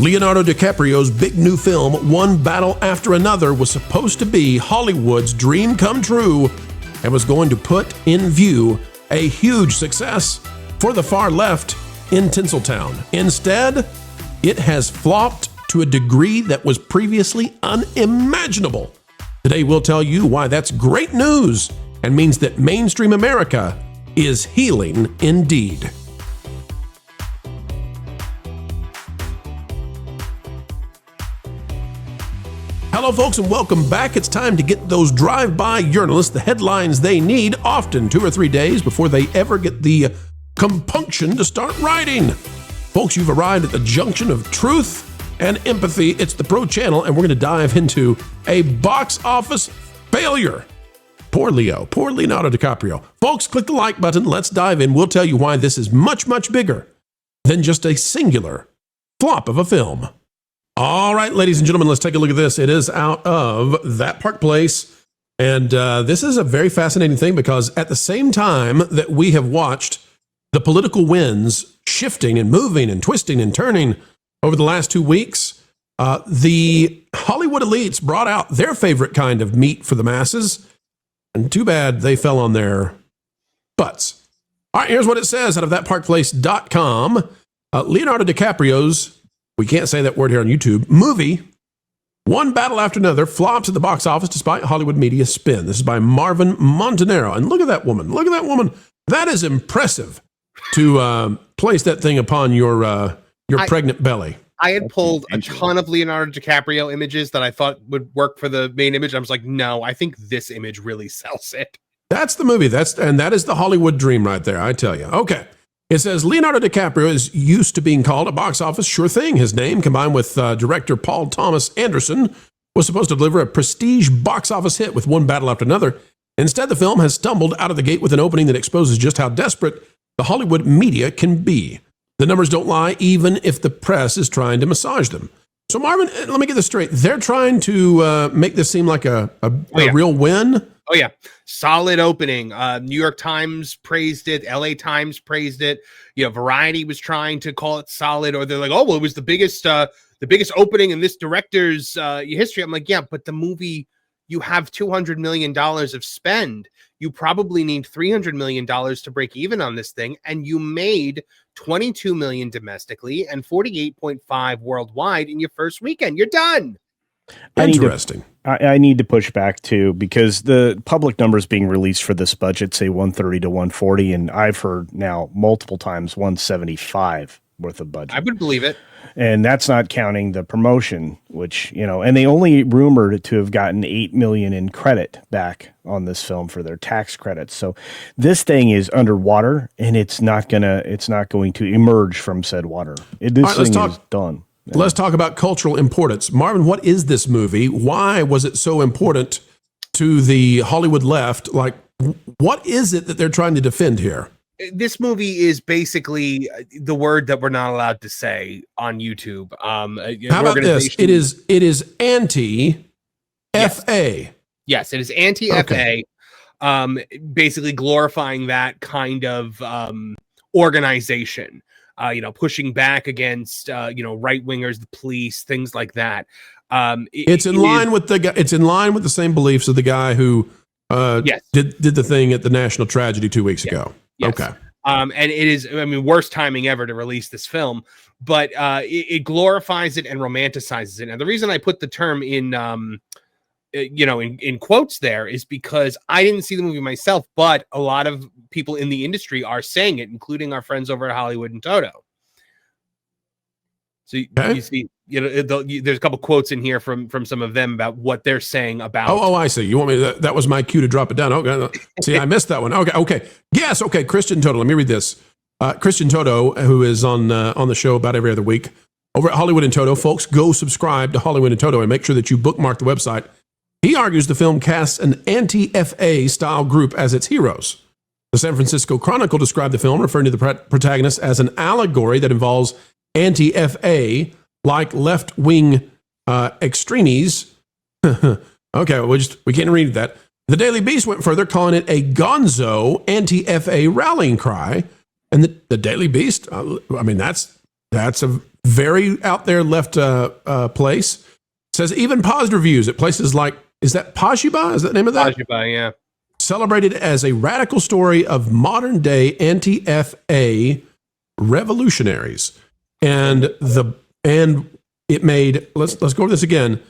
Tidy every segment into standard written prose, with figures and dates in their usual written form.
Leonardo DiCaprio's big new film, One Battle After Another, was supposed to be Hollywood's dream come true and was going to put in view a huge success for the far left in Tinseltown. Instead, it has flopped to a degree that was previously unimaginable. Today, we'll tell you why that's great news and means that mainstream America is healing indeed. Hello, folks, and welcome back. It's time to get those drive-by journalists the headlines they need, often 2 or 3 days before they ever get the compunction to start writing. Folks, you've arrived at the junction of truth and empathy. It's the Pro Channel, and we're going to dive into a box office failure. Poor Leo, poor Leonardo DiCaprio. Folks, click the like button. Let's dive in. We'll tell you why this is much, much bigger than just a singular flop of a film. All right, ladies and gentlemen, let's take a look at this. It is out of That Park Place. And this is a very fascinating thing because at the same time that we have watched the political winds shifting and moving and twisting and turning over the last 2 weeks, the Hollywood elites brought out their favorite kind of meat for the masses. And too bad they fell on their butts. All right, here's what it says out of thatparkplace.com. Leonardo DiCaprio's, we can't say that word here on YouTube, movie, One Battle After Another, flops at the box office despite Hollywood media spin. This is by Marvin Montanaro. And look at that woman. Look at that woman. That is impressive to place that thing upon your pregnant belly. I had pulled a ton of Leonardo DiCaprio images that I thought would work for the main image. I was like, no, I think this image really sells it. That's the movie. That is the Hollywood dream right there, I tell you. Okay. It says Leonardo DiCaprio is used to being called a box office sure thing. His name, combined with director Paul Thomas Anderson, was supposed to deliver a prestige box office hit with One Battle After Another. Instead, the film has stumbled out of the gate with an opening that exposes just how desperate the Hollywood media can be. The numbers don't lie, even if the press is trying to massage them. So, Marvin, let me get this straight. They're trying to make this seem like a real win? Oh, yeah. Solid opening. New York Times praised it. LA Times praised it. Variety was trying to call it solid, or they're like, oh, well, it was the biggest opening in this director's history. I'm like, yeah, but the movie, you have $200 million of spend. You probably need $300 million to break even on this thing. And you made $22 million domestically and 48.5 worldwide in your first weekend. You're done. Interesting. I need to push back too, because the public numbers being released for this budget say 130 to 140, and I've heard now multiple times 175 worth of budget. I would believe it. And that's not counting the promotion, which, and they only rumored to have gotten $8 million in credit back on this film for their tax credits. So this thing is underwater, and it's not going to emerge from said water. This thing is done. Let's talk about cultural importance. Marvin, what is this movie? Why was it so important to the Hollywood left? Like, what is it that they're trying to defend here? This movie is basically the word that we're not allowed to say on YouTube. How about this? It is anti-FA. Yes, it is anti-FA. Okay. Basically glorifying that kind of organization. Pushing back against right wingers, the police, things like that. It's in line with the same beliefs of the guy who did the thing at the National Tragedy 2 weeks ago. Yes. Okay. And it is, worst timing ever to release this film, but it glorifies it and romanticizes it. And the reason I put the term in quotes there is because I didn't see the movie myself, but a lot of people in the industry are saying it, including our friends over at Hollywood and Toto. So you see, there's a couple quotes in here from some of them about what they're saying about. Oh, I see. You want me that was my cue to drop it down. Okay. See, I missed that one. Okay. Yes. Okay. Christian Toto. Let me read this. Christian Toto, who is on the show about every other week over at Hollywood and Toto. Folks, go subscribe to Hollywood and Toto and make sure that you bookmark the website. He argues the film casts an anti-FA style group as its heroes. The San Francisco Chronicle described the film, referring to the protagonist as an allegory that involves anti-FA, like left-wing extremes. Okay, we can't read that. The Daily Beast went further, calling it a gonzo anti-FA rallying cry. And the Daily Beast, that's a very out there left place. Says even positive reviews at places like, is that Pashiba? Is that the name of that? Pashiba, yeah. Celebrated as a radical story of modern day anti-FA revolutionaries. And it made, let's go over this again.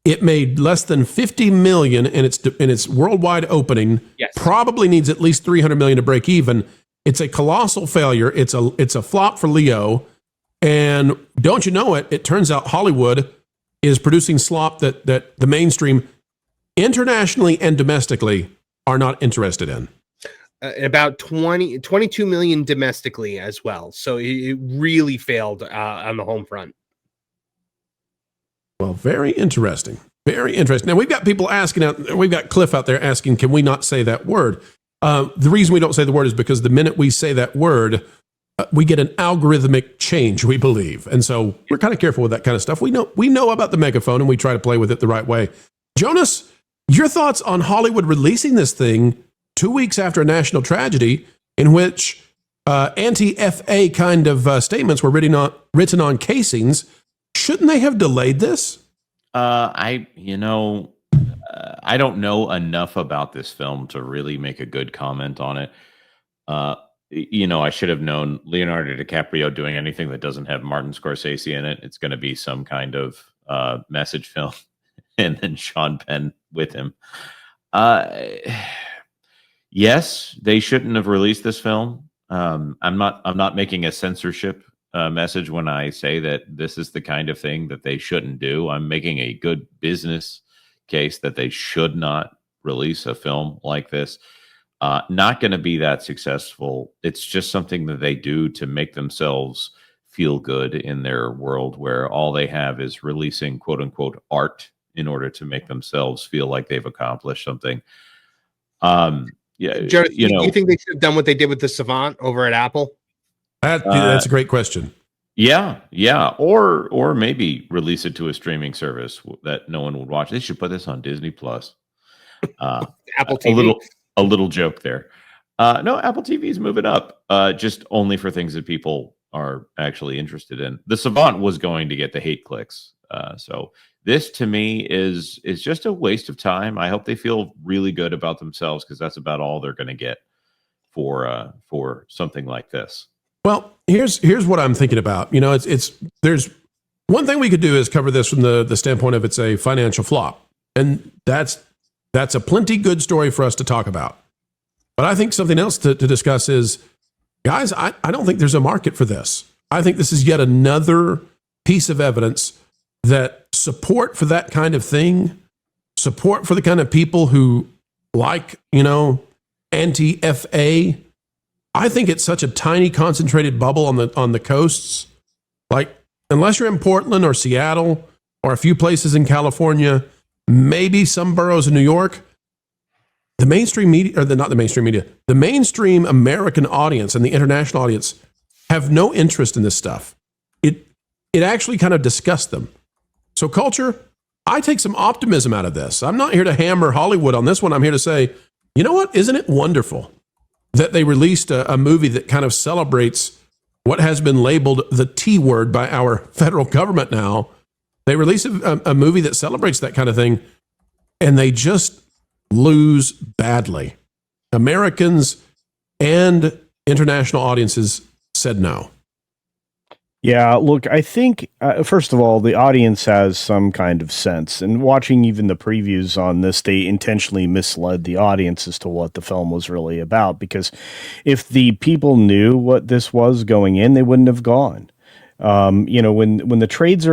It made less than 50 million in its worldwide opening. Yes. Probably needs at least 300 million to break even. It's a colossal failure. It's a flop for Leo. And don't you know it? It turns out Hollywood is producing slop that the mainstream, internationally and domestically, are not interested in. About 22 million domestically as well. So it really failed on the home front. Well, very interesting. Very interesting. Now, we've got people asking, we've got Cliff out there asking, can we not say that word? The reason we don't say the word is because the minute we say that word, we get an algorithmic change, we believe. And so we're kind of careful with that kind of stuff. We know about the megaphone, and we try to play with it the right way. Jonas, your thoughts on Hollywood releasing this thing 2 weeks after a national tragedy in which anti-FA kind of statements were written on casings? Shouldn't they have delayed this? I don't know enough about this film to really make a good comment on it. I should have known Leonardo DiCaprio doing anything that doesn't have Martin Scorsese in it. It's going to be some kind of message film, and then Sean Penn with him. Yes, they shouldn't have released this film. I'm not making a censorship message when I say that this is the kind of thing that they shouldn't do. I'm making a good business case that they should not release a film like this. Not going to be that successful. It's just something that they do to make themselves feel good in their world where all they have is releasing quote unquote art in order to make themselves feel like they've accomplished something. Joe, you think they should have done what they did with the Savant over at Apple? That's a great question. Yeah. Or maybe release it to a streaming service that no one would watch. They should put this on Disney Plus. Apple TV. A little joke there. No, Apple TV is moving up, just only for things that people are actually interested in. The Savant was going to get the hate clicks. So this to me is just a waste of time. I hope they feel really good about themselves because that's about all they're going to get for something like this. Well, here's what I'm thinking about. There's one thing we could do is cover this from the standpoint of it's a financial flop. And that's a plenty good story for us to talk about. But I think something else to discuss is, guys, I don't think there's a market for this. I think this is yet another piece of evidence that support for that kind of thing, support for the kind of people who like, anti-FA, I think it's such a tiny concentrated bubble on the coasts. Like, unless you're in Portland or Seattle or a few places in California, maybe some boroughs in New York, the mainstream media, the mainstream American audience and the international audience have no interest in this stuff. It actually kind of disgusts them. So culture, I take some optimism out of this. I'm not here to hammer Hollywood on this one. I'm here to say, you know what? Isn't it wonderful that they released a movie that kind of celebrates what has been labeled the T word by our federal government now? They release a movie that celebrates that kind of thing, and they just lose badly. Americans and international audiences said no. Yeah, look, I think, first of all, the audience has some kind of sense. And watching even the previews on this, they intentionally misled the audience as to what the film was really about. Because if the people knew what this was going in, they wouldn't have gone. When the trades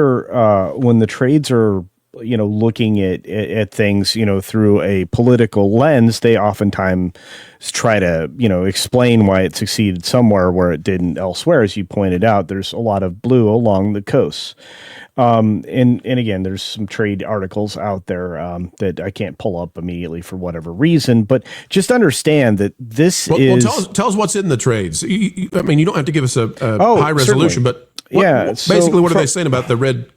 are looking at things, through a political lens, they oftentimes try to, explain why it succeeded somewhere where it didn't elsewhere. As you pointed out, there's a lot of blue along the coasts. And again, there's some trade articles out there that I can't pull up immediately for whatever reason, but just understand that this is... Well, tell us what's in the trades. You don't have to give us a high resolution, certainly. But basically, what are they saying about the red...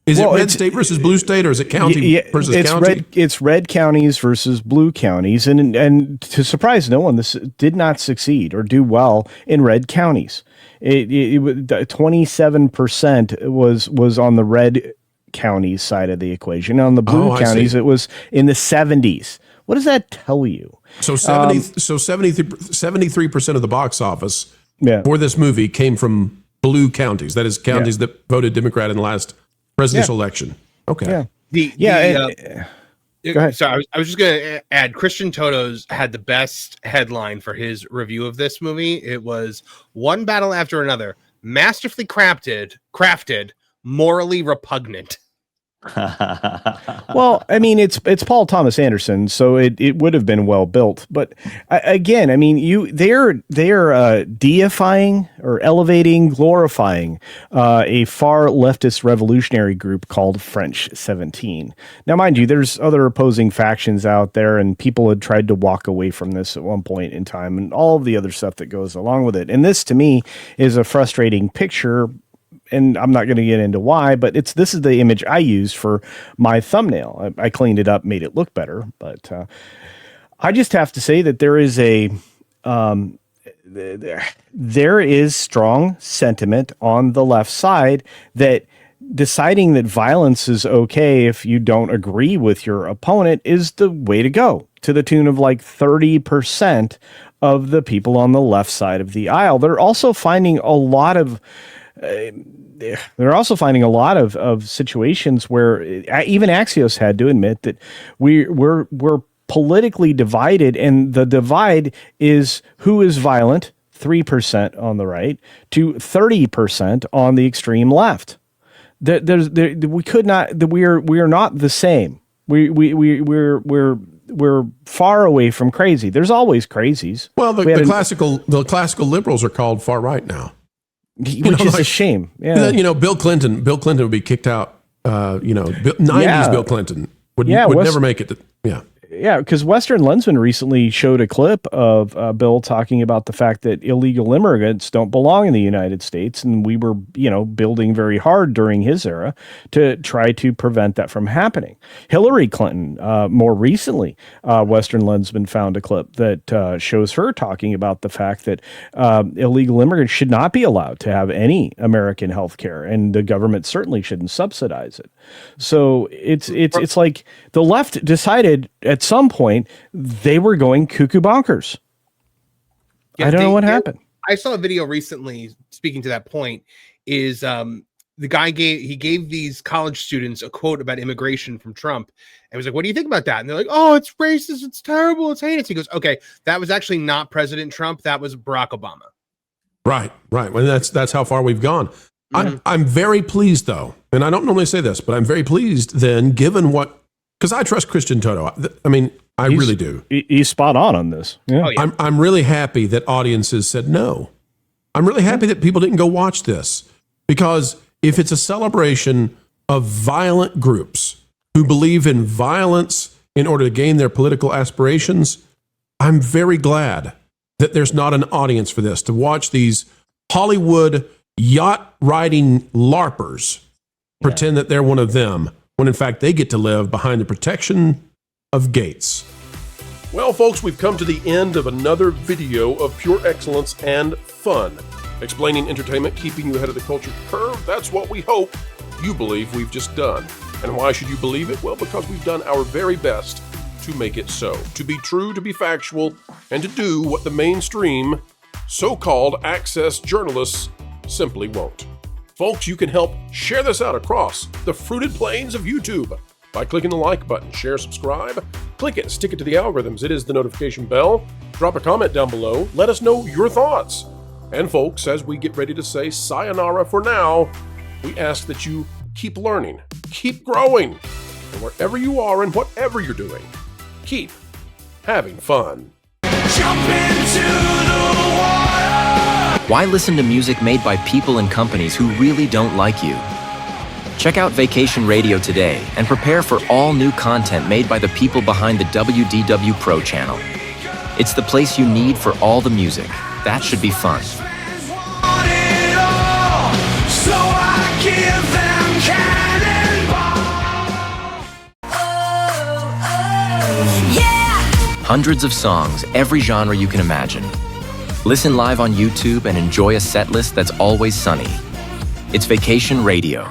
Is it red state versus blue state, or is it county versus county? It's red counties versus blue counties. And to surprise no one, this did not succeed or do well in red counties. 27% was on the red counties side of the equation. On the blue counties, it was in the 70s. What does that tell you? So 73% of the box office for this movie came from blue counties. That is counties that voted Democrat in the last presidential election. Okay. Go ahead. So I was just going to add, Christian Toto's had the best headline for his review of this movie. It was one battle after another, masterfully crafted, morally repugnant. Well, I mean, it's Paul Thomas Anderson, so it would have been well built. But again, I mean, they're deifying or elevating, glorifying a far leftist revolutionary group called French 17. Now, mind you, there's other opposing factions out there, and people had tried to walk away from this at one point in time, and all of the other stuff that goes along with it. And this, to me, is a frustrating picture. And I'm not going to get into why, but this is the image I used for my thumbnail. I cleaned it up, made it look better, but I just have to say that there is strong sentiment on the left side that deciding that violence is okay if you don't agree with your opponent is the way to go, to the tune of like 30% of the people on the left side of the aisle. They're also finding a lot of situations where even Axios had to admit that we're politically divided, and the divide is who is violent, 3% on the right to 30% on the extreme left. We are not the same. We're far away from crazy. There's always crazies. Well, the classical liberals are called far right now. Which is a shame. Yeah. Bill Clinton would be kicked out. 90s Bill Clinton would never make it. Yeah, because Western Lensman recently showed a clip of Bill talking about the fact that illegal immigrants don't belong in the United States, and we were, building very hard during his era to try to prevent that from happening. Hillary Clinton, more recently, Western Lensman found a clip that shows her talking about the fact that illegal immigrants should not be allowed to have any American health care, and the government certainly shouldn't subsidize it. So it's like the left decided at some point they were going cuckoo bonkers. I don't know what happened. I saw a video recently speaking to that point. Is the guy gave these college students a quote about immigration from Trump, and was like, "What do you think about that?" And they're like, "Oh, it's racist, it's terrible, it's heinous." He goes, "Okay, that was actually not President Trump. That was Barack Obama." Right. Well, that's how far we've gone. Mm-hmm. I'm very pleased, though, and I don't normally say this, but I'm very pleased then, given what. Because I trust Christian Toto. I mean, I really do. He's spot on this. Yeah. Oh, yeah. I'm really happy that audiences said no. I'm really happy that people didn't go watch this. Because if it's a celebration of violent groups who believe in violence in order to gain their political aspirations, I'm very glad that there's not an audience for this, to watch these Hollywood yacht-riding LARPers pretend that they're one of them, when in fact they get to live behind the protection of gates. Well, folks, we've come to the end of another video of pure excellence and fun. Explaining entertainment, keeping you ahead of the culture curve, that's what we hope you believe we've just done. And why should you believe it? Well, because we've done our very best to make it so. To be true, to be factual, and to do what the mainstream, so-called access journalists simply won't. Folks, you can help share this out across the fruited plains of YouTube by clicking the like button, share, subscribe, click it, stick it to the algorithms. It is the notification bell. Drop a comment down below. Let us know your thoughts. And folks, as we get ready to say sayonara for now, we ask that you keep learning, keep growing, and wherever you are and whatever you're doing, keep having fun. Jump into the water! Why listen to music made by people and companies who really don't like you? Check out Vacation Radio today and prepare for all new content made by the people behind the WDW Pro Channel. It's the place you need for all the music. That should be fun. Hundreds of songs, every genre you can imagine. Listen live on YouTube and enjoy a set list that's always sunny. It's Vacation Radio.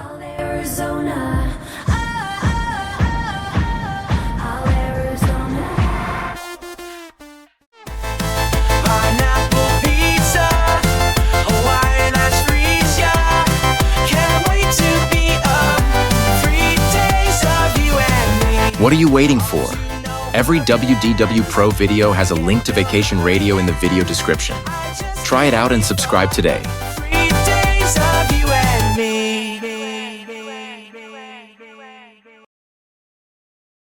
What are you waiting for? Every WDW Pro video has a link to Vacation Radio in the video description. Try it out and subscribe today.